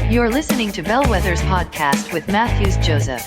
You're listening to Bellwethers podcast with Matthews Joseph.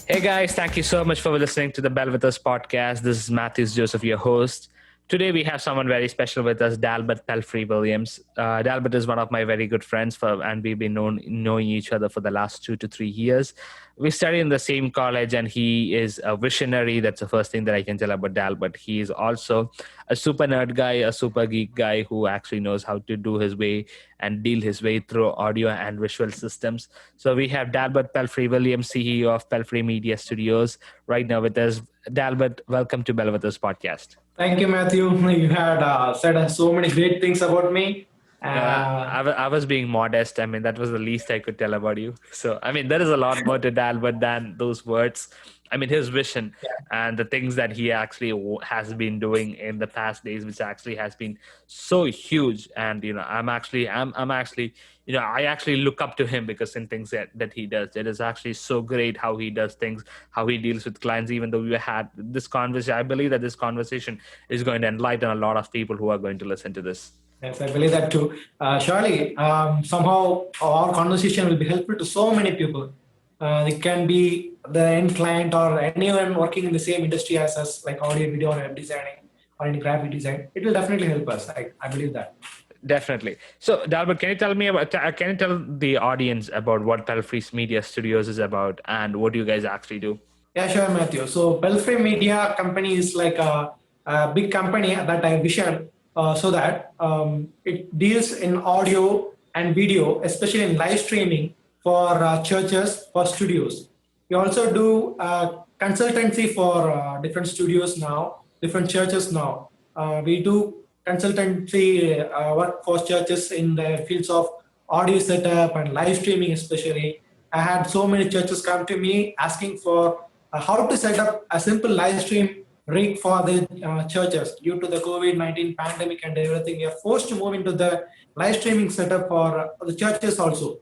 Hey guys, thank you so much for listening to the Bellwethers podcast. This is Matthews Joseph, your host. Today we have someone very special with us, Dalbut Pelfrey Williams. Dalbut is one of my very good friends, and we've been knowing each other for the last 2 to 3 years. We studied in the same college, and he is a visionary. That's the first thing that I can tell about Dalbut. He is also a super nerd guy, a super geek guy who actually knows how to do his way and deal his way through audio and visual systems. So we have Dalbut Pelfrey Williams, CEO of Pelfrey Media Studios, right now with us. Dalbut, welcome to Bellwethers podcast. Thank you, Matthew. You had said so many great things about me. I was being modest. I mean, that was the least I could tell about you. So, I mean, there is a lot more to Dalbut than those words. I mean, his vision and the things that he actually has been doing in the past days, which actually has been so huge. And, I'm actually, I actually look up to him because in things that he does, it is actually so great how he does things, how he deals with clients. Even though we had this conversation, I believe that this conversation is going to enlighten a lot of people who are going to listen to this. Yes, I believe that too. Surely, somehow our conversation will be helpful to so many people. It can be the end client or anyone working in the same industry as us, like audio, video, or web designing, or any graphic design. It will definitely help us. I believe that. Definitely. So, Dalbut, can you tell the audience about what Pelfrey Media Studios is about and what you guys actually do? Yeah, sure, Matthew. So, Pelfrey Media Company is like a big company that I vision so that it deals in audio and video, especially in live streaming for churches, for studios. We also do consultancy for different studios now, different churches now. We do consultancy work for churches in the fields of audio setup and live streaming especially. I had so many churches come to me asking for how to set up a simple live stream rig for the churches. Due to the COVID-19 pandemic and everything, we are forced to move into the live streaming setup for the churches also.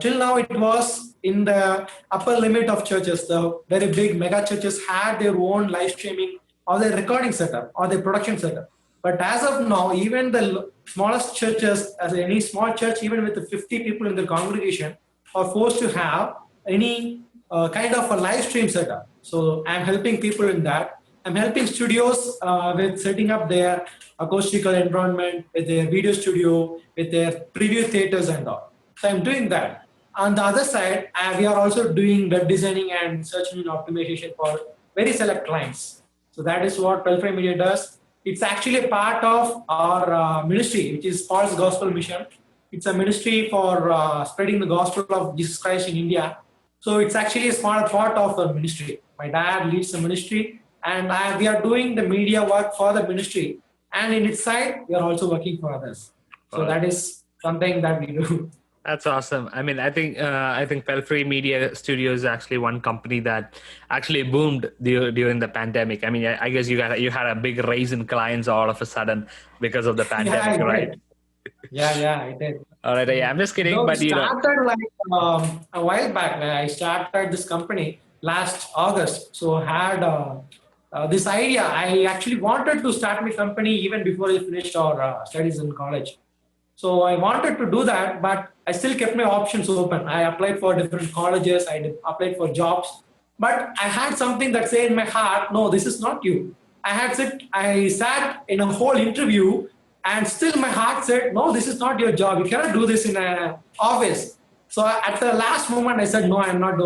Till now, it was in the upper limit of churches. The very big mega churches had their own live streaming or their recording setup or their production setup. But as of now, even the smallest churches, as any small church, even with the 50 people in the congregation, are forced to have any kind of a live stream setup. So I'm helping people in that. I'm helping studios with setting up their acoustical environment, with their video studio, with their preview theaters and all. So I'm doing that. On the other side, we are also doing web designing and search engine optimization for very select clients. So that is what Pelfrey Media does. It's actually a part of our ministry, which is Paul's Gospel Mission. It's a ministry for spreading the gospel of Jesus Christ in India. So it's actually a small part of the ministry. My dad leads the ministry, and we are doing the media work for the ministry. And in its side, we are also working for others. So that is something that we do. That's awesome. I mean, I think Pelfrey Media Studios is actually one company that actually boomed during the pandemic. I mean, I guess you had a big raise in clients all of a sudden because of the pandemic, right? Yeah, I did. All right, yeah, I'm just kidding, No, but it started like a while back. I started this company last August. So I had this idea. I actually wanted to start my company even before I finished our studies in college. So I wanted to do that, but I still kept my options open. I applied for different colleges. I applied for jobs. But I had something that said in my heart, no, this is not you. I sat in a whole interview and still my heart said, no, this is not your job. You cannot do this in an office. So at the last moment, I said, no, I'm not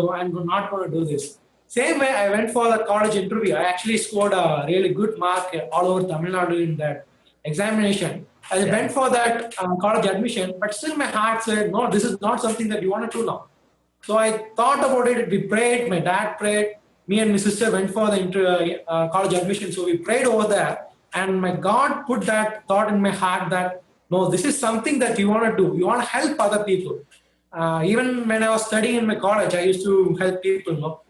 going to do this. Same way, I went for the college interview. I actually scored a really good mark all over Tamil Nadu in that examination. I went for that college admission, but still my heart said, no, this is not something that you want to do now. So I thought about it. We prayed. My dad prayed. Me and my sister went for the college admission. So we prayed over there. And my God put that thought in my heart that, no, this is something that you want to do. You want to help other people. Even when I was studying in my college, I used to help people.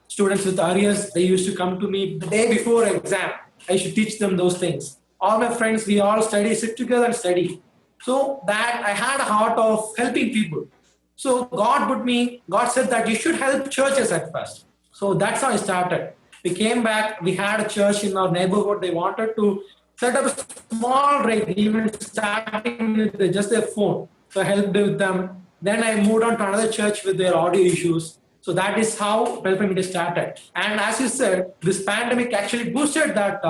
Students with arrears, they used to come to me the day before exam. I should teach them those things. All my friends, we all sit together and study. So that I had a heart of helping people. So God said that you should help churches at first. So that's how I started. We came back, we had a church in our neighborhood. They wanted to set up a small rate, even starting with just their phone. So I helped with them. Then I moved on to another church with their audio issues. So that is how Pelfrey Media started. And as you said, this pandemic actually boosted that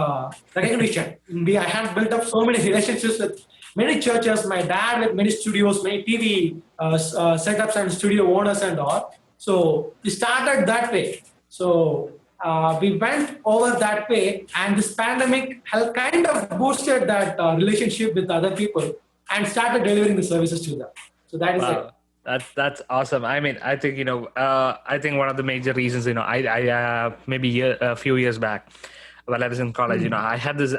recognition. I have built up so many relationships with many churches, my dad with many studios, many TV setups and studio owners and all. So we started that way. So we went over that way, and this pandemic has kind of boosted that relationship with other people and started delivering the services to them. So that is it. That's awesome. I mean, I think I think one of the major reasons, I maybe a few years back, while I was in college, I had this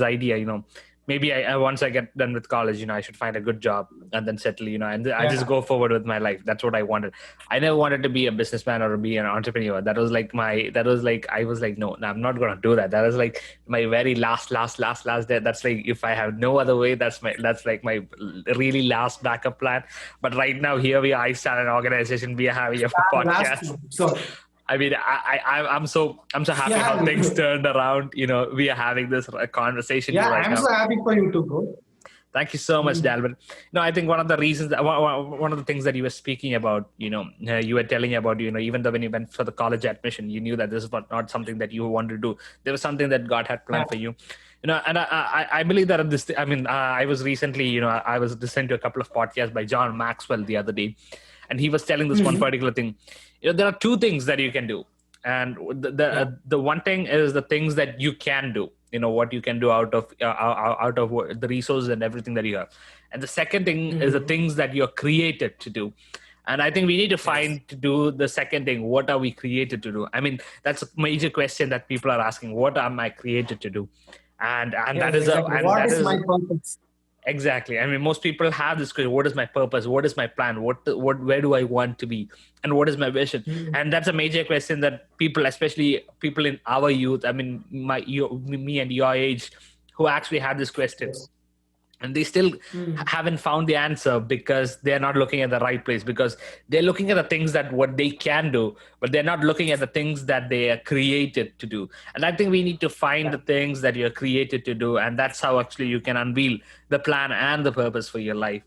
idea, maybe once I get done with college, I should find a good job and then settle, and I just go forward with my life. That's what I wanted. I never wanted to be a businessman or be an entrepreneur. I was like, no, I'm not going to do that. That was like my very last day. That's like, if I have no other way, that's like my really last backup plan. But right now, here we are. I started an organization. We are having a podcast. I mean, I'm so happy how things turned around. We are having this conversation right now. I'm so happy for you too, bro. Thank you so much, Dalbut. I think one of the reasons, one of the things that you were speaking about, you were telling about, even though when you went for the college admission, you knew that this was not something that you wanted to do. There was something that God had planned for you. And I believe that this. I mean, I was recently, I was listening to a couple of podcasts by John Maxwell the other day, and he was telling this one particular thing. There are two things that you can do, and the one thing is the things that you can do. What you can do out of the resources and everything that you have, and the second thing is the things that you're created to do. And I think we need to find to do the second thing. What are we created to do? I mean, that's a major question that people are asking. What am I created to do? And that is what is my purpose? Exactly. I mean, most people have this question: what is my purpose? What is my plan? Where do I want to be? And what is my vision? And that's a major question that people, especially people in our youth, I mean, me and your age, who actually have this question. And they still haven't found the answer because they're not looking at the right place, because they're looking at the things that what they can do, but they're not looking at the things that they are created to do. And I think we need to find the things that you're created to do. And that's how actually you can unveil the plan and the purpose for your life.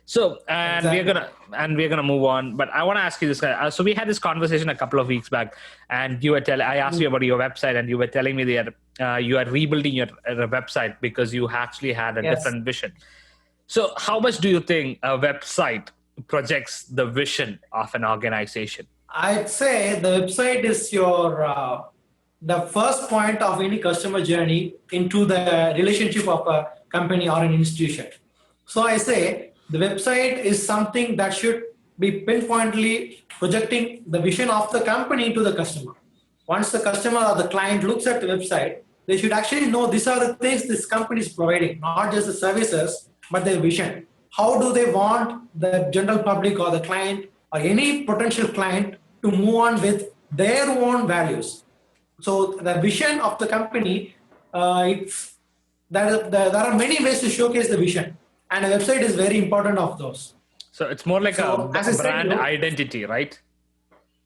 So, we're gonna move on. But I want to ask you this. So we had this conversation a couple of weeks back, and I asked you about your website, and you were telling me that you are rebuilding your website because you actually had a different vision. So, how much do you think a website projects the vision of an organization? I'd say the website is your the first point of any customer journey into the relationship of a company or an institution. So I say, the website is something that should be pinpointedly projecting the vision of the company to the customer. Once the customer or the client looks at the website, they should actually know these are the things this company is providing, not just the services, but their vision. How do they want the general public or the client or any potential client to move on with their own values? So the vision of the company, there are many ways to showcase the vision. And a website is very important of those. So it's more like a brand identity, right?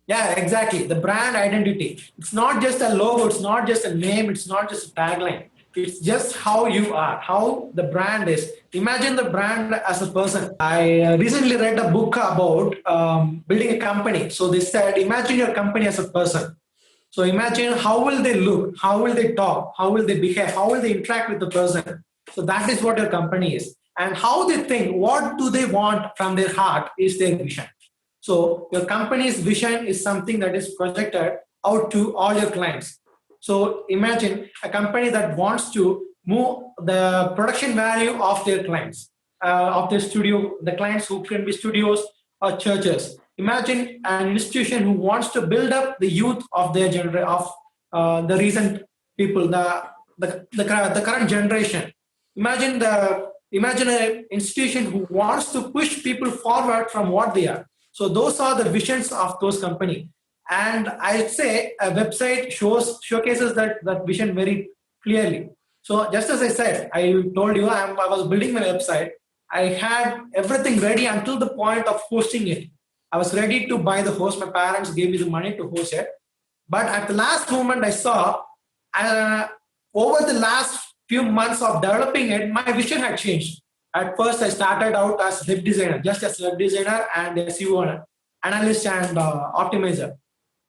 Yeah, exactly. The brand identity. It's not just a logo. It's not just a name. It's not just a tagline. It's just how you are, how the brand is. Imagine the brand as a person. I recently read a book about building a company. So they said, imagine your company as a person. So imagine how will they look? How will they talk? How will they behave? How will they interact with the person? So that is what your company is. And how they think, what do they want from their heart is their vision. So your company's vision is something that is projected out to all your clients. So imagine a company that wants to move the production value of their clients, of their studio, the clients who can be studios or churches. Imagine an institution who wants to build up the youth of their the recent people, the current generation. Imagine an institution who wants to push people forward from what they are. So those are the visions of those companies. And I'd say a website showcases that vision very clearly. So just as I said, I told you I was building my website. I had everything ready until the point of hosting it. I was ready to buy the host. My parents gave me the money to host it. But at the last moment, I saw over the last few months of developing it, my vision had changed. At first, I started out as web designer, just as web designer and SEO analyst and optimizer.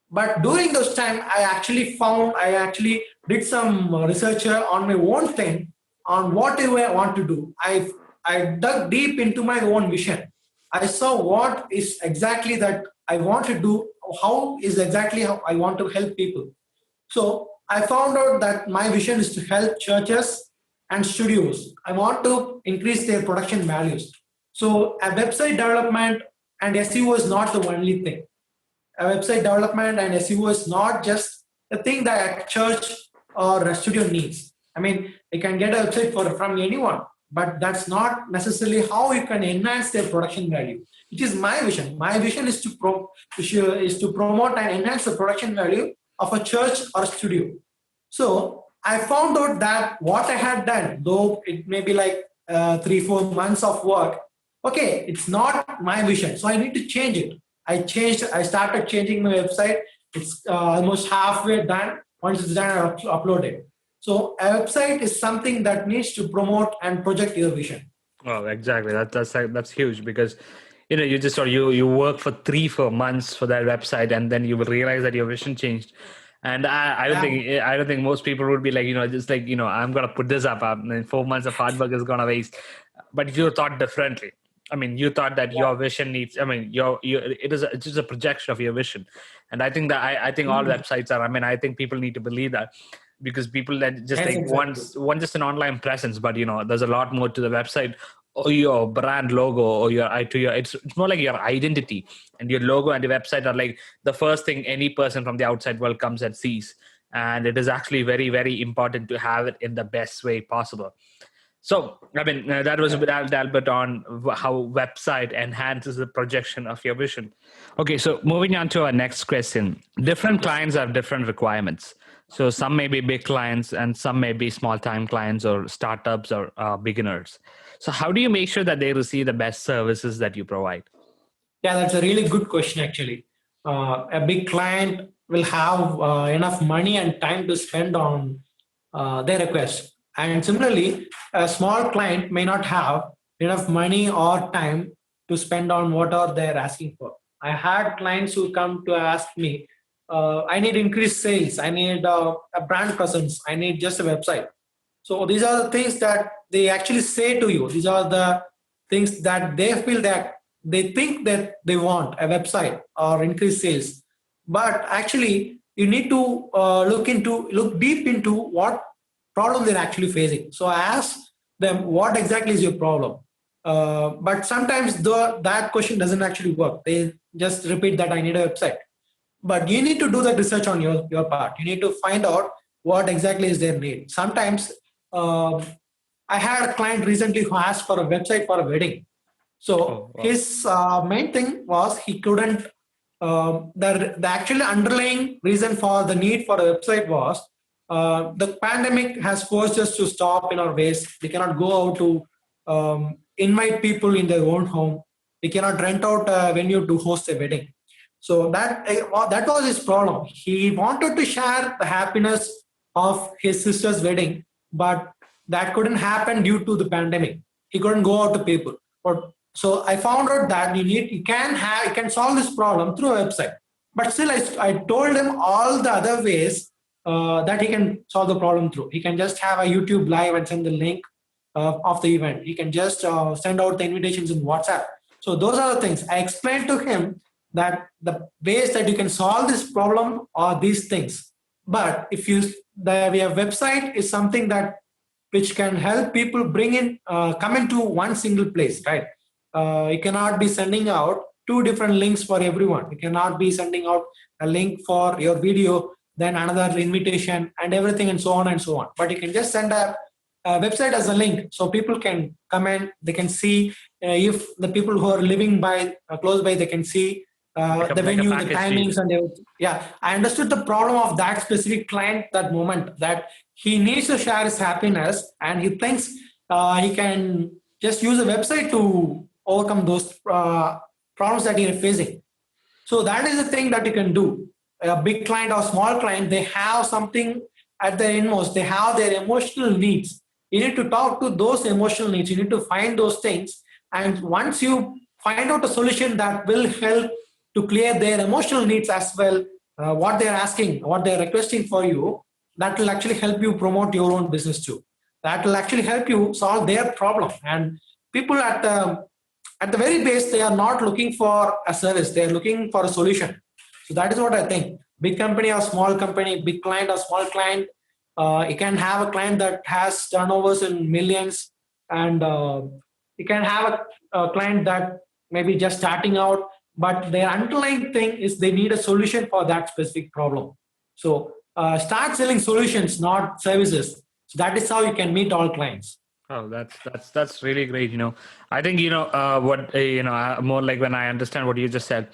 But during those time, I actually did some research on my own thing on what do I want to do. I dug deep into my own vision. I saw what is exactly that I want to do, how I want to help people. So I found out that my vision is to help churches and studios. I want to increase their production values. So a website development and SEO is not the only thing. A website development and SEO is not just the thing that a church or a studio needs. I mean, you can get a website from anyone, but that's not necessarily how you can enhance their production value, which is my vision. My vision is to promote and enhance the production value of a church or a studio. So I found out that what I had done, though it may be like 3-4 months of work, okay, it's not my vision. So I need to change it. I started changing my website. It's almost halfway done. Once it's done, I upload it. So a website is something that needs to promote and project your vision. Oh, exactly. That's huge because you just you work for 3-4 months for that website, and then you will realize that your vision changed. And I don't think most people would be like, I'm gonna put this up, and 4 months of hard work is gonna waste. But you thought differently. I mean, you thought that your vision needs. I mean, it's just a projection of your vision, and I think I think all websites are. I mean, I think people need to believe that, because people that just one just an online presence, but there's a lot more to the website or your brand logo or it's more like your identity, and your logo and your website are like the first thing any person from the outside world comes and sees, and it is actually very, very important to have it in the best way possible. So, I mean, that was with Dalbut on how website enhances the projection of your vision. Okay, so moving on to our next question. Different clients have different requirements. So some may be big clients and some may be small-time clients or startups or beginners. So how do you make sure that they receive the best services that you provide? Yeah, that's a really good question, actually. A big client will have enough money and time to spend on their request. And similarly, a small client may not have enough money or time to spend on what are they're asking for. I had clients who come to ask me, I need increased sales, I need a brand presence, I need just a website. So these are the things that they actually say to you. These are the things that they feel that they think that they want a website or increased sales. But actually, you need to look deep into what problem they're actually facing. So I ask them, what exactly is your problem? But sometimes that question doesn't actually work. They just repeat that I need a website. But you need to do that research on your part. You need to find out what exactly is their need. Sometimes I had a client recently who asked for a website for a wedding. So his main thing was he couldn't, the actual underlying reason for the need for a website was the pandemic has forced us to stop in our ways. We cannot go out to invite people in their own home. We cannot rent out a venue to host a wedding. So that was his problem. He wanted to share the happiness of his sister's wedding, but that couldn't happen due to the pandemic. He couldn't go out to people. So I found out that you can solve this problem through a website. But still, I told him all the other ways that he can solve the problem through. He can just have a YouTube live and send the link of the event. He can just send out the invitations in WhatsApp. So those are the things. I explained to him that the ways that you can solve this problem are these things. But if your website is something that which can help people come into one single place, right? You cannot be sending out 2 different links for everyone. You cannot be sending out a link for your video, then another invitation and everything and so on and so on. But you can just send a website as a link, so people can come in, they can see if the people who are living close by, they can see the venue, the timings, and everything. Yeah, I understood the problem of that specific client that moment, that he needs to share his happiness and he thinks he can just use a website to overcome those problems that he is facing. So that is the thing that you can do. A big client or small client, they have something at their inmost, they have their emotional needs. You need to talk to those emotional needs. You need to find those things. And once you find out a solution that will help to clear their emotional needs as well, what they're asking, what they're requesting for you, that will actually help you promote your own business too. That will actually help you solve their problem. And people at the very base, they are not looking for a service, they are looking for a solution. So that is what I think. Big company or small company, big client or small client, you can have a client that has turnovers in millions, and you can have a client that maybe just starting out, but their underlying thing is they need a solution for that specific problem. So start selling solutions, not services. So that is how you can meet all clients. Oh, that's really great. I think what more like when I understand what you just said.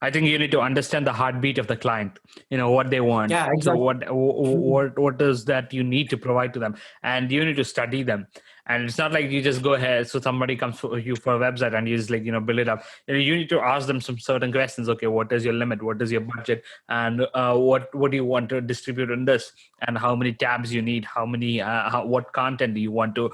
I think you need to understand the heartbeat of the client. What they want. Yeah, So exactly. what is that you need to provide to them, and you need to study them. And it's not like you just go ahead. So somebody comes for you for a website and you just like build it up. You need to ask them some certain questions. Okay, what is your limit? What is your budget? And what do you want to distribute in this? And how many tabs you need? How many what content do you want to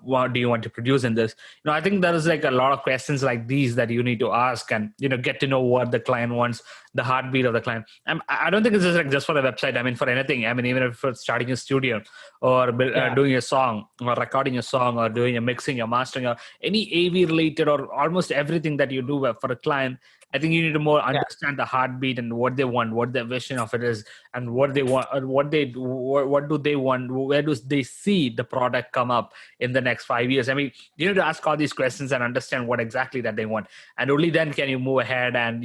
what do you want to produce in this? I think there is like a lot of questions like these that you need to ask, and get to know what the client wants, the heartbeat of the client. I don't think it's just like just for a website. I mean, for anything. I mean, even if it's starting a studio or Yeah, doing a song or recording a song or doing a mixing or mastering or any AV related or almost everything that you do for a client. I think you need to more yeah, understand the heartbeat and what they want, what their vision of it is, and what they want, or what do they want, where do they see the product come up in the next 5 years. I mean, you need to ask all these questions and understand what exactly that they want, and only then can you move ahead and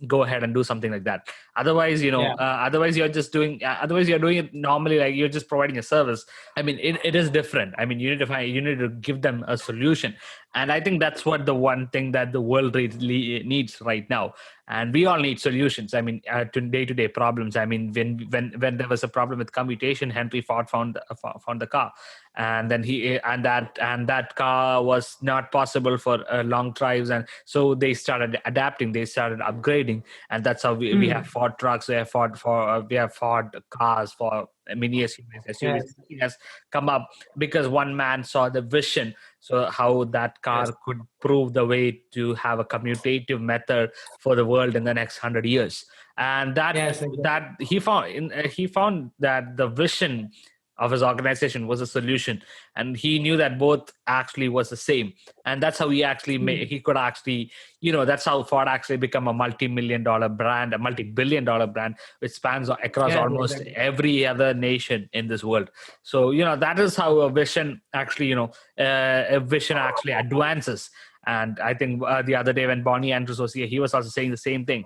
go ahead and do something like that. Otherwise, yeah, otherwise you're just doing. Otherwise, you're doing it normally, like you're just providing a service. I mean, it is different. I mean, you need to give them a solution, and I think that's what the one thing that the world really needs right now. And we all need solutions. I mean, to day-to-day problems. I mean, when there was a problem with commutation, Henry Ford found the car, and then that car was not possible for long drives, and so they started adapting, they started upgrading, and that's how we have Ford trucks, we have Ford cars for mini SUVs. yes, Everything has come up because one man saw the vision. So how that yes, car could prove the way to have a commutative method for the world in the next 100 years, and yes, exactly. that he found that the vision of his organization was a solution, and he knew that both actually was the same. And that's how he actually he could actually that's how Ford actually become a multi-million dollar brand, a multi-billion dollar brand, which spans across Yes, almost exactly. every other nation in this world. So that is how a vision actually a vision actually advances. And I think the other day when Bonnie Andrews was here, he was also saying the same thing.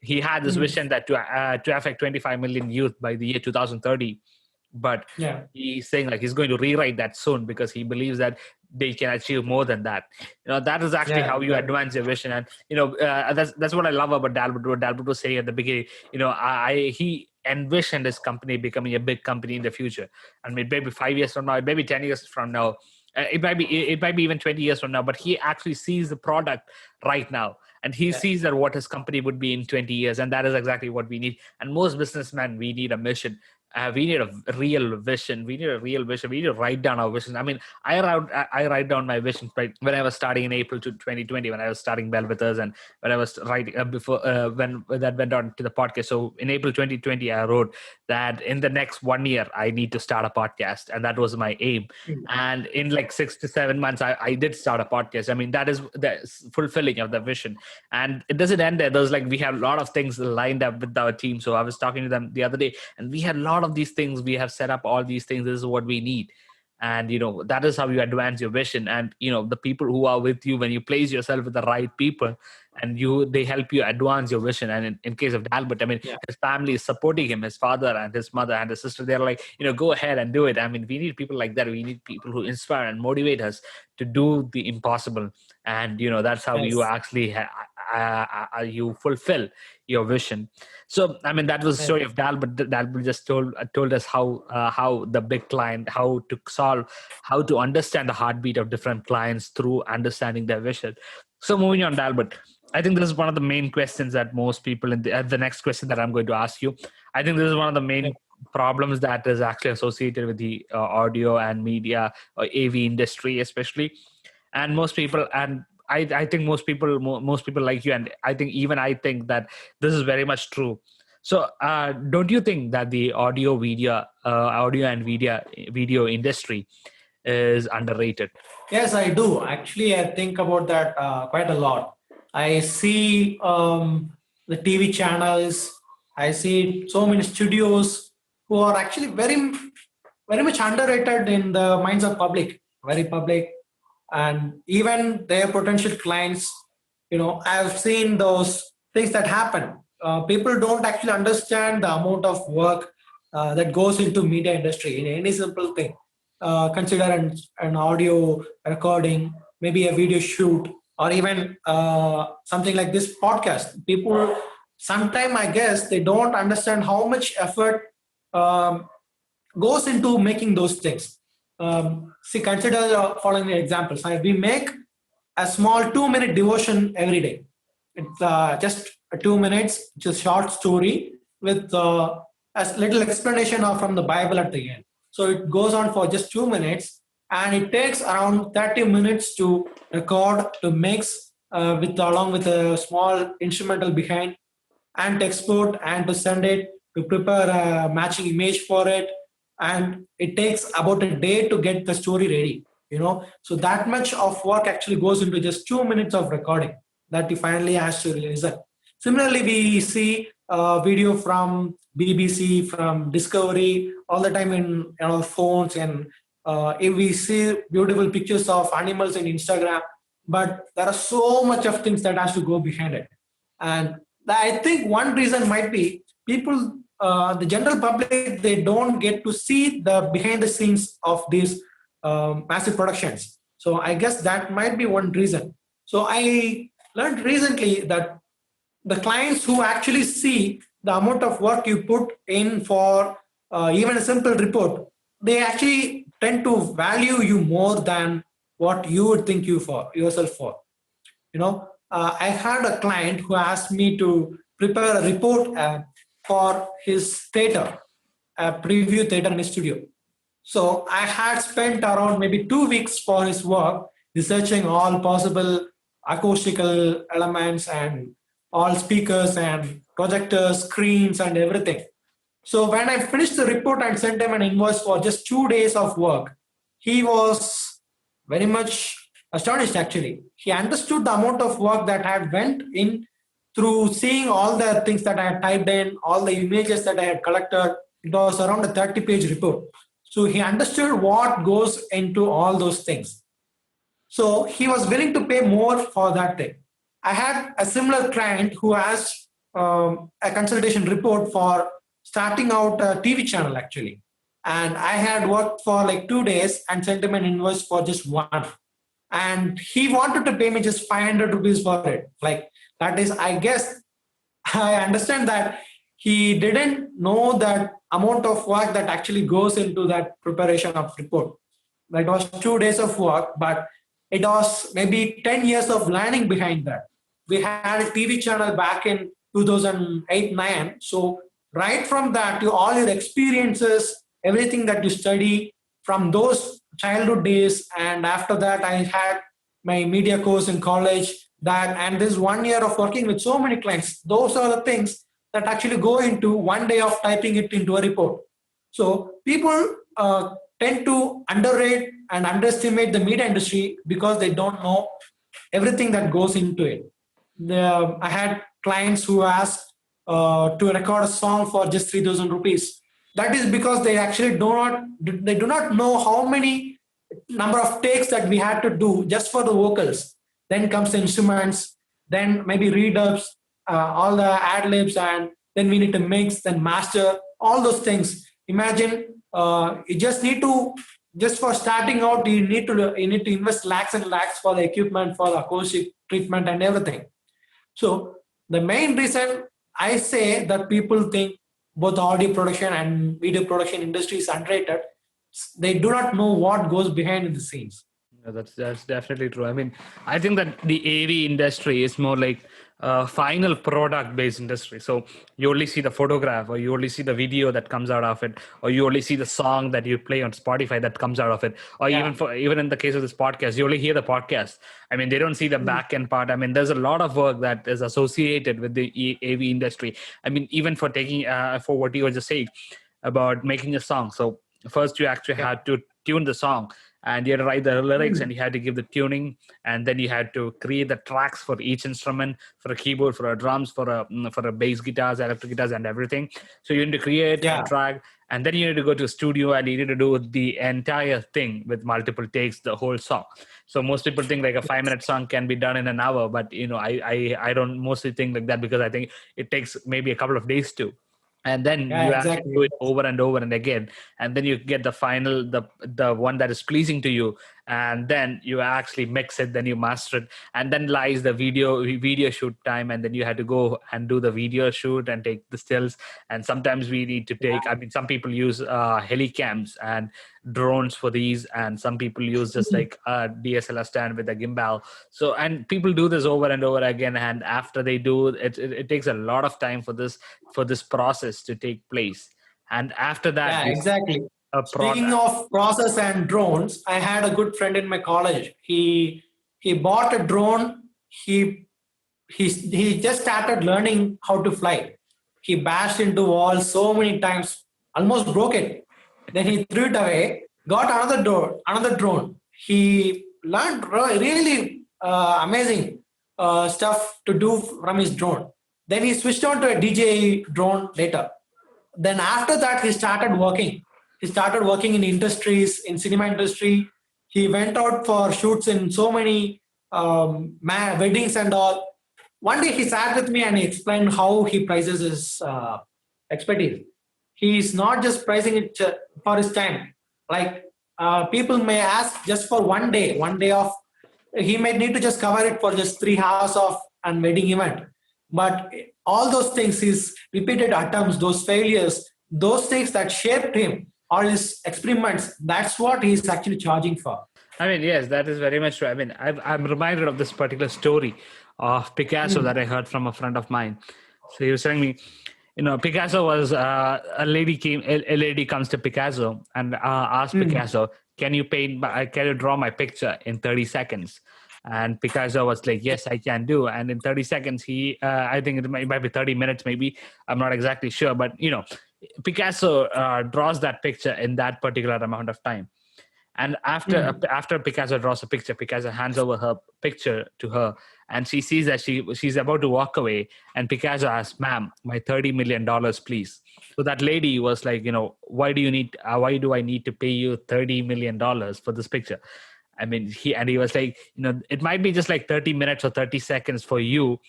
He had this vision that to affect 25 million youth by the year 2030, but Yeah, he's saying like he's going to rewrite that soon because he believes that they can achieve more than that. That is actually yeah, how you exactly. advance your vision. And that's what I love about Dalbut. What Dalbut was saying at the beginning, he envisioned his company becoming a big company in the future. And maybe 5 years from now, maybe 10 years from now, it might be even 20 years from now, but he actually sees the product right now, and he Yeah, sees that what his company would be in 20 years. And that is exactly what we need. And most businessmen, we need a mission. We need a real vision. We need a real vision. We need to write down our vision. I mean, I write down my vision right when I was starting in April to 2020, when I was starting Bellwethers, and when I was writing before when that went on to the podcast. So in April 2020, I wrote that in the next 1 year I need to start a podcast, and that was my aim. mm, And in like 6 to 7 months, I did start a podcast. I mean, that is the fulfilling of the vision. And it doesn't end there. There's like we have a lot of things lined up with our team. So I was talking to them the other day, and we had a lot of these things. We have set up all these things. This is what we need. And that is how you advance your vision. And the people who are with you, when you place yourself with the right people, and they help you advance your vision. And in case of Dalbut, I mean, yeah, his family is supporting him, his father and his mother and his sister. They're like, go ahead and do it. I mean, we need people like that. We need people who inspire and motivate us to do the impossible. And that's how you yes, actually you fulfill your vision. So I mean, that was the yes, story of Dalbut. Dalbut just told us how the big client, how to understand the heartbeat of different clients through understanding their vision. So moving on, Dalbut, I think this is one of the main questions that most people the next question that I'm going to ask you. I think this is one of the yes, main problems that is actually associated with the audio and media or AV industry, especially. And most people, and I think most people like you, and I think even I think that this is very much true. So, don't you think that the audio and video industry is underrated? Yes, I do. Actually, I think about that quite a lot. I see the TV channels. I see so many studios who are actually very much underrated in the minds of public, very public, and even their potential clients. I've seen those things that happen. People don't actually understand the amount of work that goes into media industry in any simple thing. Consider an audio recording, maybe a video shoot, or even something like this podcast. People sometimes, I guess, they don't understand how much effort um, goes into making those things. See, consider the following examples. We make a small 2-minute devotion every day. It's just 2 minutes. It's a short story with a little explanation from the Bible at the end. So it goes on for just 2 minutes, and it takes around 30 minutes to record, to mix, along with a small instrumental behind, and to export and to send it, to prepare a matching image for it, and it takes about a day to get the story ready. So that much of work actually goes into just 2 minutes of recording that he finally has to listen. Similarly, we see video from BBC, from Discovery all the time in our phones, and if we see beautiful pictures of animals in Instagram, but there are so much of things that has to go behind it. And I think one reason might be people, the general public, they don't get to see the behind the scenes of these massive productions. So I guess that might be one reason. So I learned recently that the clients who actually see the amount of work you put in for even a simple report, they actually tend to value you more than what you would think yourself for. I had a client who asked me to prepare a report for his theater, a preview theater in his studio. So I had spent around maybe 2 weeks for his work, researching all possible acoustical elements and all speakers and projectors, screens, and everything. So when I finished the report and sent him an invoice for just 2 days of work, he was very much astonished actually. He understood the amount of work that had went in through seeing all the things that I had typed in, all the images that I had collected. It was around a 30-page report. So he understood what goes into all those things. So he was willing to pay more for that thing. I had a similar client who asked a consultation report for starting out a TV channel actually. And I had worked for like 2 days and sent him an invoice for just one. And he wanted to pay me just 500 rupees for it. Like that is, I guess, I understand that he didn't know that amount of work that actually goes into that preparation of report. That was 2 days of work, but it was maybe 10 years of learning behind that. We had a TV channel back in 2008-9. So right from that, all your experiences, everything that you study from those childhood days, and after that, I had my media course in college. And this 1 year of working with so many clients, those are the things that actually go into 1 day of typing it into a report. So people tend to underrate and underestimate the media industry because they don't know everything that goes into it. I had clients who asked to record a song for just 3,000 rupees. That is because they actually do not know how many number of takes that we had to do just for the vocals. Then comes the instruments, then maybe redubs, all the ad libs, and then we need to mix, then master, all those things. Imagine you just need to, just for starting out, you need to invest lakhs and lakhs for the equipment, for the acoustic treatment and everything. So the main reason I say that people think both audio production and video production industry is underrated, they do not know what goes behind the scenes. Yeah, that's definitely true. I mean, I think that the AV industry is more like final product based industry. So you only see the photograph, or you only see the video that comes out of it, or you only see the song that you play on Spotify that comes out of it, or Yeah. even in the case of this podcast, you only hear the podcast. I mean, they don't see the back end part. I mean, there's a lot of work that is associated with the AV industry. I mean, even for taking for what you were just saying about making a song. So first you actually Yeah. had to tune the song, and you had to write the lyrics, Mm. and you had to give the tuning, and then you had to create the tracks for each instrument, for a keyboard, for a drums, for a bass guitars, electric guitars, and everything. So you need to create a Yeah. track, and then you need to go to a studio, and you need to do the entire thing with multiple takes, the whole song. So most people think like a 5 minute song can be done in an hour, but I don't mostly think like that, because I think it takes maybe a couple of days to, and then Yeah, you actually exactly. do it over and over and again, and then you get the final, the one that is pleasing to you, and then you actually mix it, then you master it, and then lies the video shoot time, and then you had to go and do the video shoot and take the stills. And sometimes we need to take, I mean, some people use helicams and drones for these, and some people use just like a DSLR stand with a gimbal. So, and people do this over and over again, and after they do it, it takes a lot of time for this process to take place. And after that, Yeah, exactly. a Speaking product. of process and drones, I had a good friend in my college. He bought a drone. He just started learning how to fly. He bashed into walls so many times, almost broke it. Then he threw it away, got another drone. He learned really amazing stuff to do from his drone. Then he switched on to a DJI drone later. Then after that, he started working. He started working in industries, in cinema industry. He went out for shoots in so many weddings and all. One day he sat with me and he explained how he prices his expertise. He's not just pricing it for his time. Like people may ask just for one day of, he may need to just cover it for just 3 hours of an wedding event. But all those things, his repeated attempts, those failures, those things that shaped him, or his experiments, that's what he's actually charging for. I mean, yes, that is very much true. I mean, I'm reminded of this particular story of Picasso that I heard from a friend of mine. So he was telling me, Picasso was a lady comes to Picasso and asked Picasso, can you can you draw my picture in 30 seconds? And Picasso was like, yes, I can do. And in 30 seconds, I think it might be 30 minutes, maybe. I'm not exactly sure. But, Picasso draws that picture in that particular amount of time. And after Picasso draws a picture, Picasso hands over her picture to her, and she sees that she's about to walk away. And Picasso asks, "Ma'am, my $30 million, please." So that lady was like, why do I need to pay you $30 million for this picture? I mean, he was like, it might be just like 30 minutes or 30 seconds for you,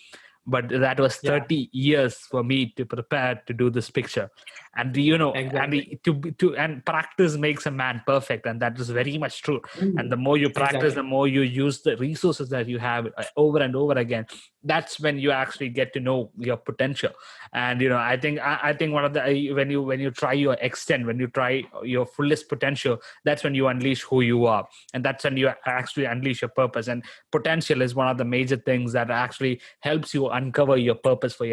but that was 30 years for me to prepare to do this picture. And Exactly. and practice makes a man perfect, and that is very much true. And the more you practice, Exactly. the more you use the resources that you have over and over again, that's when you actually get to know your potential. And I think one of the when you try your extent, when you try your fullest potential, that's when you unleash who you are, and that's when you actually unleash your purpose. And potential is one of the major things that actually helps you uncover your purpose for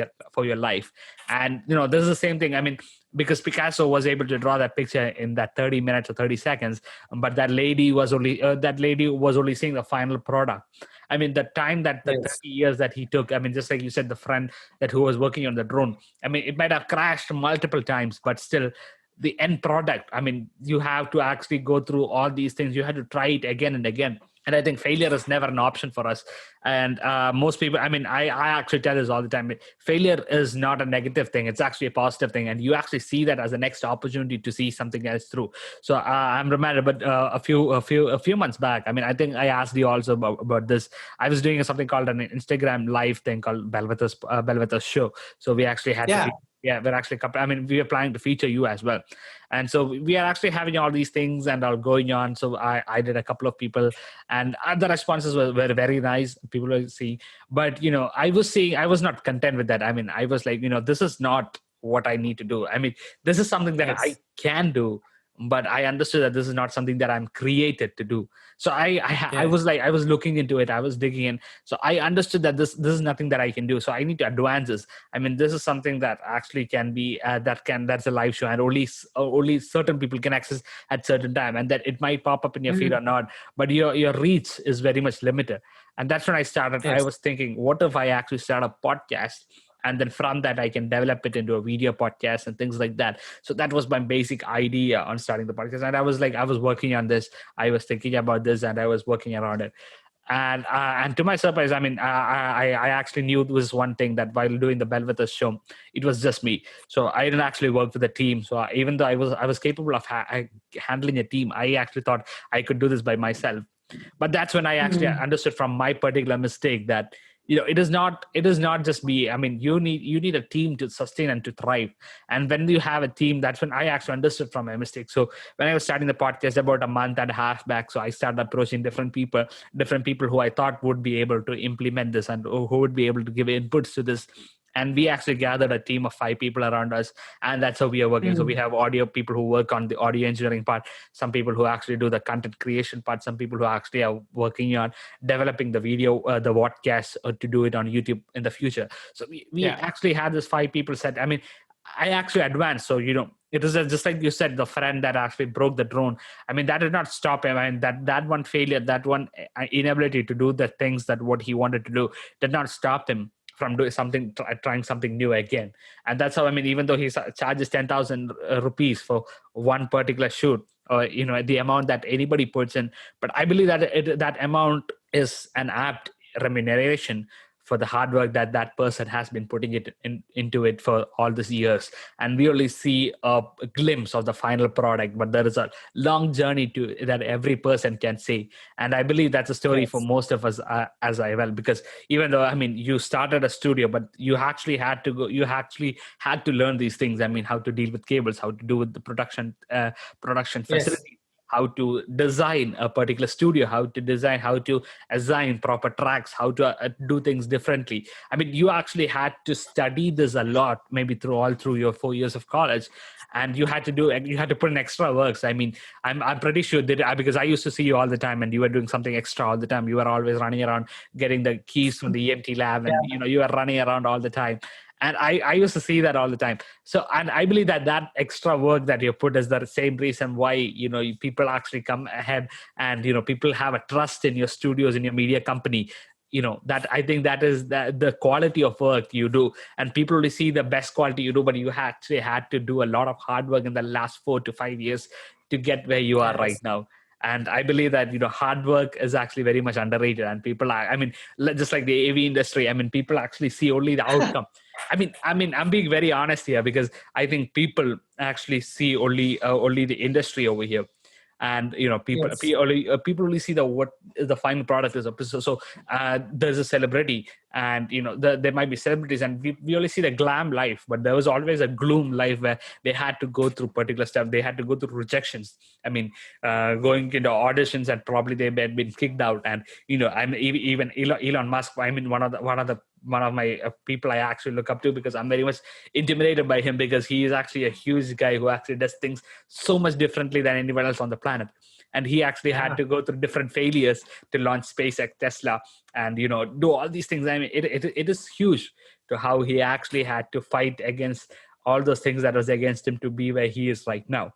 your life. And this is the same thing. I mean, because Picasso was able to draw that picture in that 30 minutes or 30 seconds, but that lady was only seeing the final product. I mean, the time that the Yes. 30 years that he took, I mean, just like you said, the friend that who was working on the drone, I mean, it might have crashed multiple times, but still the end product, I mean, you have to actually go through all these things. You had to try it again and again. And I think failure is never an option for us. And most people, I mean, I actually tell this all the time. Failure is not a negative thing. It's actually a positive thing. And you actually see that as a next opportunity to see something else through. So I'm reminded, but a few months back, I mean, I think I asked you also about this. I was doing something called an Instagram live thing called Bellwethers show. So we actually had Yeah. to we're actually, I mean, we are planning to feature you as well. And so we are actually having all these things and all going on. So I did a couple of people, and the responses were very nice. People were seeing, but I was not content with that. I mean, I was like, this is not what I need to do. I mean, this is something that I Yes. can do, but I understood that this is not something that I'm created to do. So I Yeah. was looking into it, I was digging in. So I understood that this is nothing that I can do, so I need to advance this. I mean, this is something that actually can be that's a live show, and only certain people can access at certain time, and that it might pop up in your feed or not, but your reach is very much limited. And that's when I Yes. was thinking, what if I actually start a podcast, and then from that I can develop it into a video podcast and things like that. So that was my basic idea on starting the podcast, and I was working on this, I was thinking about this, and I was working around it. And to my surprise, I mean, I actually knew this one thing, that while doing the Bellwethers show, it was just me. So I didn't actually work with a team. So even though I was capable of handling a team, I actually thought I could do this by myself. But that's when I actually understood from my particular mistake that, it is not just me. I mean, you need a team to sustain and to thrive. And when you have a team, that's when I actually understood from my mistake. So when I was starting the podcast about a month and a half back, so I started approaching different people who I thought would be able to implement this, and who would be able to give inputs to this. And we actually gathered a team of 5 people around us, and that's how we are working. So we have audio people who work on the audio engineering part, some people who actually do the content creation part, some people who actually are working on developing the video, the podcast, to do it on YouTube in the future. So we actually had this 5 people set. I mean, I actually advanced. So, it was just like you said, the friend that actually broke the drone. I mean, that did not stop him. I mean, that one failure, that one inability to do the things that what he wanted to do, did not stop him from doing something, trying something new again. And that's how, I mean, even though he charges 10,000 rupees for one particular shoot, or the amount that anybody puts in, but I believe that that amount is an apt remuneration for the hard work that that person has been putting into it for all these years. And we only see a glimpse of the final product, but there is a long journey to that every person can see. And I believe that's a story for most of us, as well, because even though, I mean, you started a studio, but you actually had to learn these things. I mean, how to deal with cables, how to do with the production facility, how to design a particular studio, how to assign proper tracks, how to do things differently. I mean, you actually had to study this a lot, maybe through your 4 years of college, and you had to put in extra works. I mean, I'm pretty sure that, because I used to see you all the time, and you were doing something extra all the time. You were always running around getting the keys from the EMT lab, and you were running around all the time. And I used to see that all the time. So, and I believe that extra work that you put is the same reason why, people actually come ahead, and, people have a trust in your studios, in your media company. That I think that is the quality of work you do, and people only see the best quality you do, but you actually had to do a lot of hard work in the last 4 to 5 years to get where you are right now. And I believe that, hard work is actually very much underrated, and people are, I mean, just like the AV industry, I mean, people actually see only the outcome. I mean, I'm being very honest here, because I think people actually see only the industry over here. And people only see what the final product is. So there's a celebrity, and there might be celebrities, and we only see the glam life, but there was always a gloom life where they had to go through particular stuff. They had to go through rejections. I mean, going into auditions, and probably they had been kicked out. And I'm even Elon Musk. I mean, one of my people I actually look up to, because I'm very much intimidated by him, because he is actually a huge guy who actually does things so much differently than anyone else on the planet. And he actually had to go through different failures to launch SpaceX, Tesla, and do all these things. I mean, it is huge to how he actually had to fight against all those things that was against him to be where he is right now.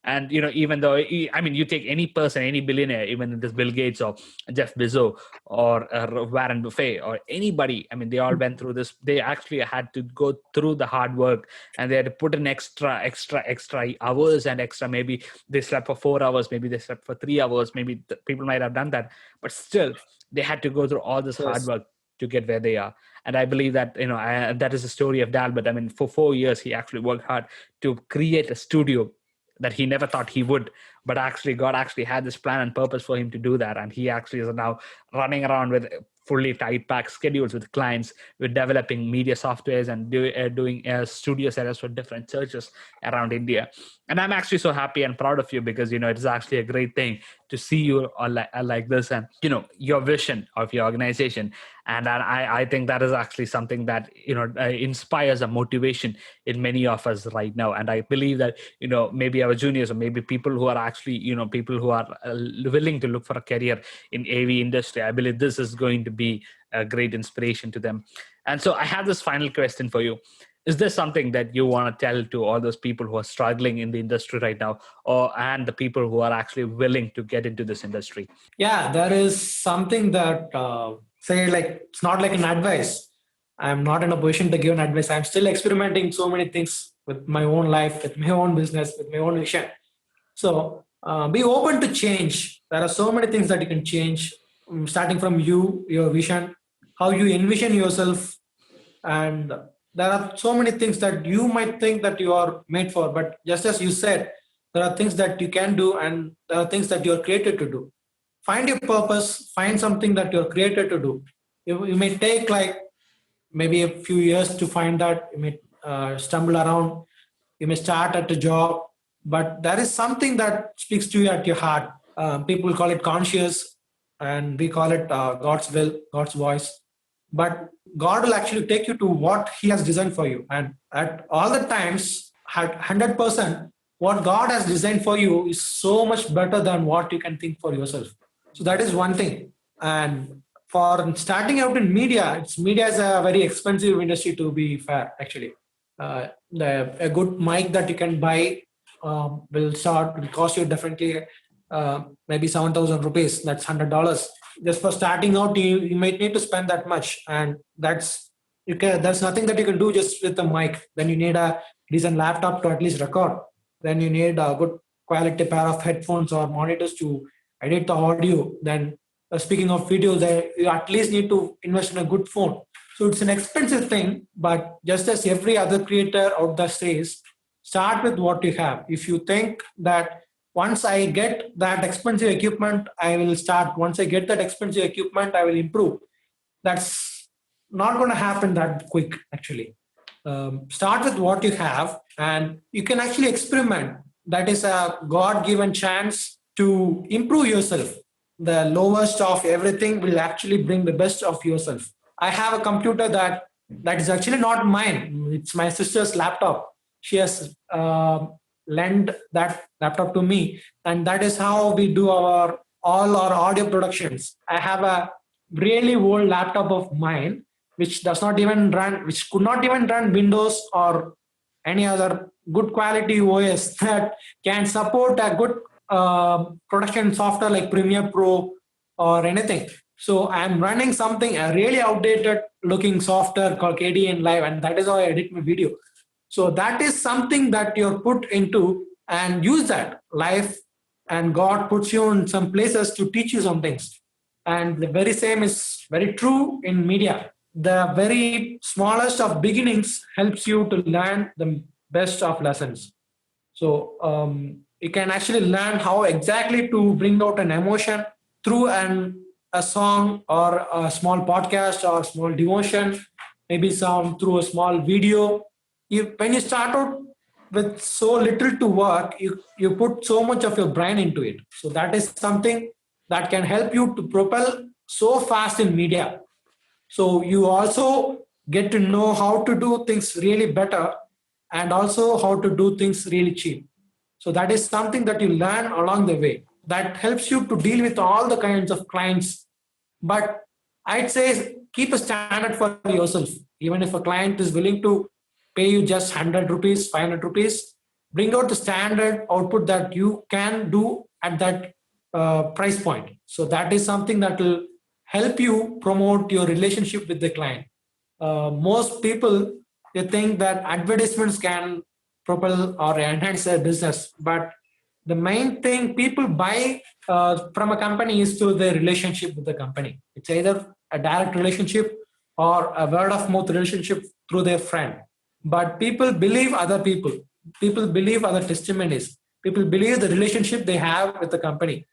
And even though, I mean, you take any person, any billionaire, even this Bill Gates or Jeff Bezos or Warren Buffett or anybody, I mean, they all went through this. They actually had to go through the hard work, and they had to put in extra hours, and extra, maybe they slept for 4 hours, maybe they slept for 3 hours, maybe people might have done that, but still they had to go through all this hard work to get where they are. And I believe that that is the story of Dalbut. I mean, for 4 years he actually worked hard to create a studio that he never thought he would, but actually God actually had this plan and purpose for him to do that. And he actually is now running around with fully tight packed schedules with clients, with developing media softwares, and doing studio setups for different churches around India. And I'm actually so happy and proud of you, because it is actually a great thing to see you like this, and your vision of your organization. And I think that is actually something that inspires a motivation in many of us right now. And I believe that maybe our juniors, or maybe people who are actually people who are willing to look for a career in AV industry, I believe this is going to be a great inspiration to them. And so I have this final question for you. Is there something that you want to tell to all those people who are struggling in the industry right now, and the people who are actually willing to get into this industry? Yeah, there is something that say, like, it's not like an advice. I'm not in a position to give an advice. I'm still experimenting so many things with my own life, with my own business, with my own vision. So be open to change. There are so many things that you can change, starting from your vision, how you envision yourself. And there are so many things that you might think that you are made for, but just as you said, there are things that you can do, and there are things that you're created to do. Find your purpose, find something that you're created to do. You may take like maybe a few years to find that. You may stumble around, you may start at a job, but there is something that speaks to you at your heart. People call it conscious, and we call it God's will, God's voice. But God will actually take you to what He has designed for you. And at all the times, at 100%, what God has designed for you is so much better than what you can think for yourself. So that is one thing. And for starting out in media, media is a very expensive industry, to be fair, actually. A good mic that you can buy will cost you definitely maybe 7,000 rupees. That's $100. Just for starting out, you might need to spend that much, and there's nothing that you can do just with a mic. Then you need a decent laptop to at least record. Then you need a good quality pair of headphones or monitors to edit the audio. Then speaking of videos, you at least need to invest in a good phone. So it's an expensive thing, but just as every other creator out there says, start with what you have. If you think that once I get that expensive equipment, I will start. Once I get that expensive equipment, I will improve. That's not going to happen that quick, actually. Start with what you have, and you can actually experiment. That is a God-given chance to improve yourself. The lowest of everything will actually bring the best of yourself. I have a computer that is actually not mine. It's my sister's laptop. She has lend that laptop to me, and that is how we do all our audio productions. I have a really old laptop of mine which could not even run Windows or any other good quality OS that can support a good production software like Premiere Pro or anything. So I'm running something, a really outdated looking software called KDN Live, and that is how I edit my video. So that is something that you're put into, and use that. Life and God puts you in some places to teach you some things. And the very same is very true in media. The very smallest of beginnings helps you to learn the best of lessons. So you can actually learn how exactly to bring out an emotion through a song or a small podcast or a small devotion, maybe through a small video. When you start out with so little to work, you put so much of your brain into it. So that is something that can help you to propel so fast in media. So you also get to know how to do things really better, and also how to do things really cheap. So that is something that you learn along the way. That helps you to deal with all the kinds of clients. But I'd say keep a standard for yourself. Even if a client is willing to pay you just 100 rupees, 500 rupees, bring out the standard output that you can do at that price point. So that is something that will help you promote your relationship with the client. Most people, they think that advertisements can propel or enhance their business, but the main thing people buy from a company is through their relationship with the company. It's either a direct relationship or a word of mouth relationship through their friend. But people believe other people. People believe other testimonies. People believe the relationship they have with the company.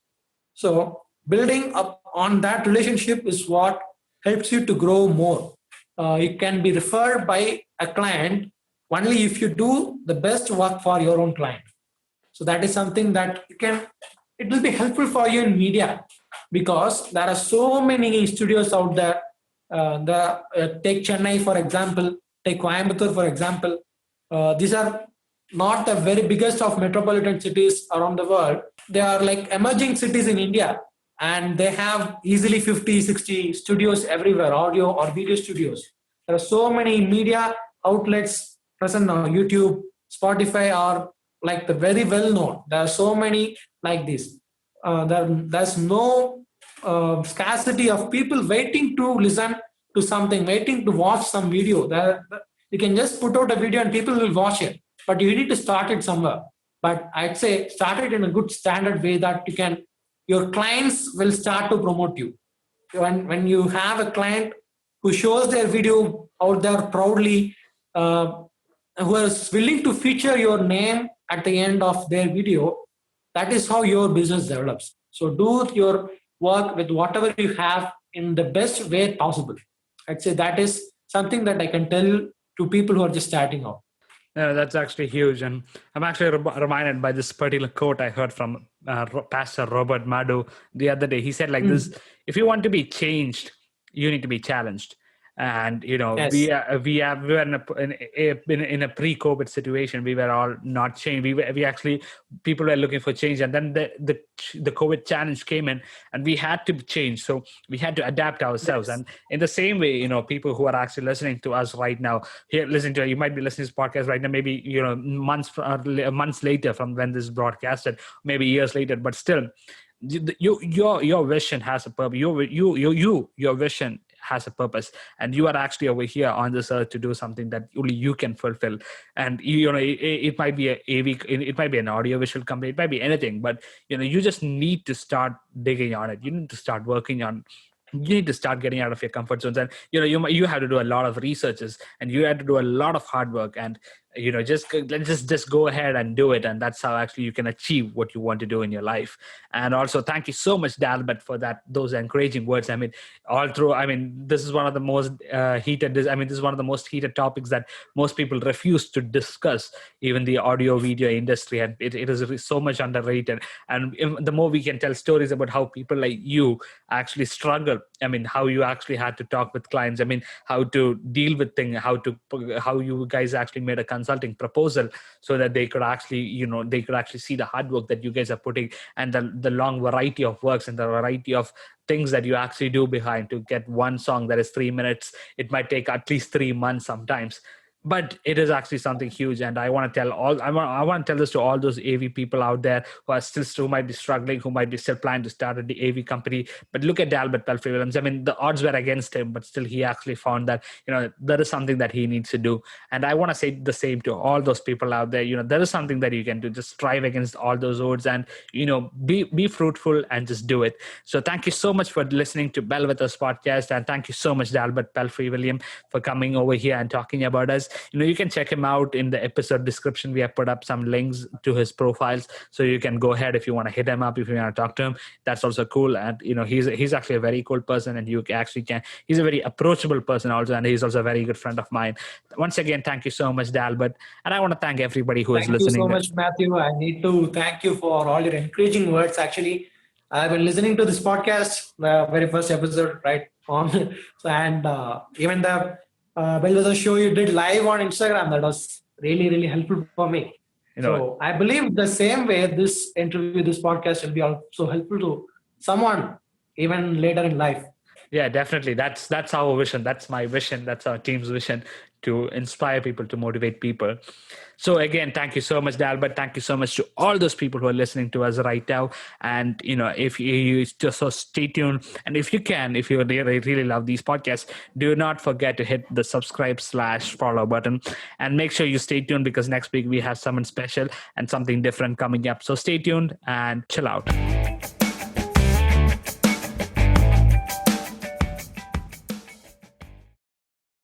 So building up on that relationship is what helps you to grow more. You can be referred by a client only if you do the best work for your own client. So that is something that you can it will be helpful for you in media, because there are so many studios out there. Take Chennai for example, take Coimbatore for example. These are not the very biggest of metropolitan cities around the world. They are like emerging cities in India, and they have easily 50, 60 studios everywhere, audio or video studios. There are so many media outlets present now. YouTube, Spotify are like the very well known. There are so many like this. There's no scarcity of people waiting to listen to something, waiting to watch some video. You can just put out a video and people will watch it, but you need to start it somewhere. But I'd say start it in a good standard way that your clients will start to promote you. When you have a client who shows their video out there proudly, who is willing to feature your name at the end of their video, that is how your business develops. So do your work with whatever you have in the best way possible. I'd say that is something that I can tell to people who are just starting out. Yeah, that's actually huge. And I'm actually reminded by this particular quote I heard from Pastor Robert Madu the other day. He said like this: if you want to be changed, you need to be challenged. And Yes. we were in a pre-COVID situation. We were all not changed. We actually, people were looking for change, and then the COVID challenge came in, and we had to change. So we had to adapt ourselves. Yes. And in the same way, people who are actually listening to us right now, you might be listening to this podcast right now, maybe months later from when this is broadcasted, maybe years later, but still, your vision has a purpose. Your vision has a purpose, and you are actually over here on this earth to do something that only you can fulfill. And it might be it might be an audiovisual company, it might be anything, but you just need to start digging on it. You need to start working on. You need to start getting out of your comfort zones, and you have to do a lot of researches, and you have to do a lot of hard work, and just go ahead and do it. And that's how actually you can achieve what you want to do in your life. And also, thank you so much, Dalbut, for those encouraging words. I mean, this is one of the most heated. This is one of the most heated topics that most people refuse to discuss, even the audio video industry, and it is so much underrated. And the more we can tell stories about how people like you actually struggle, how you actually had to talk with clients, how to deal with things, how you guys actually made a consulting proposal so that they could actually see the hard work that you guys are putting, and the long variety of works and the variety of things that you actually do behind to get one song that is 3 minutes. It might take at least 3 months sometimes, but it is actually something huge. And I want to tell this to all those AV people out there who might be struggling, who might be still planning to start the AV company. But look at Dalbut Pelfrey Williams. The odds were against him, but still he actually found that there is something that he needs to do. And I want to say the same to all those people out there. There is something that you can do. Just strive against all those odds, and be fruitful and just do it. So thank you so much for listening to Bellwethers podcast, and thank you so much, Dalbut Pelfrey Williams, for coming over here and talking about us. You can check him out in the episode description. We have put up some links to his profiles, so you can go ahead if you want to hit him up, if you want to talk to him. That's also cool. And he's actually a very cool person, and you actually can. He's a very approachable person also, and he's also a very good friend of mine. Once again, thank you so much, Dalbut, and I want to thank everybody who is listening. Thank you so much, Matthew. I need to thank you for all your encouraging words. Actually, I've been listening to this podcast, the very first episode, right on, and even the Bellwethers show you did live on Instagram. That was really, really helpful for me. So I believe the same way this interview, this podcast will be also helpful to someone even later in life. Yeah, definitely. That's our vision. That's my vision. That's our team's vision, to inspire people, to motivate people. So again, thank you so much, Dalbut. Thank you so much to all those people who are listening to us right now. And if you just so stay tuned, and if you really love these podcasts, do not forget to hit the subscribe/follow button, and make sure you stay tuned, because next week we have someone special and something different coming up. So stay tuned and chill out.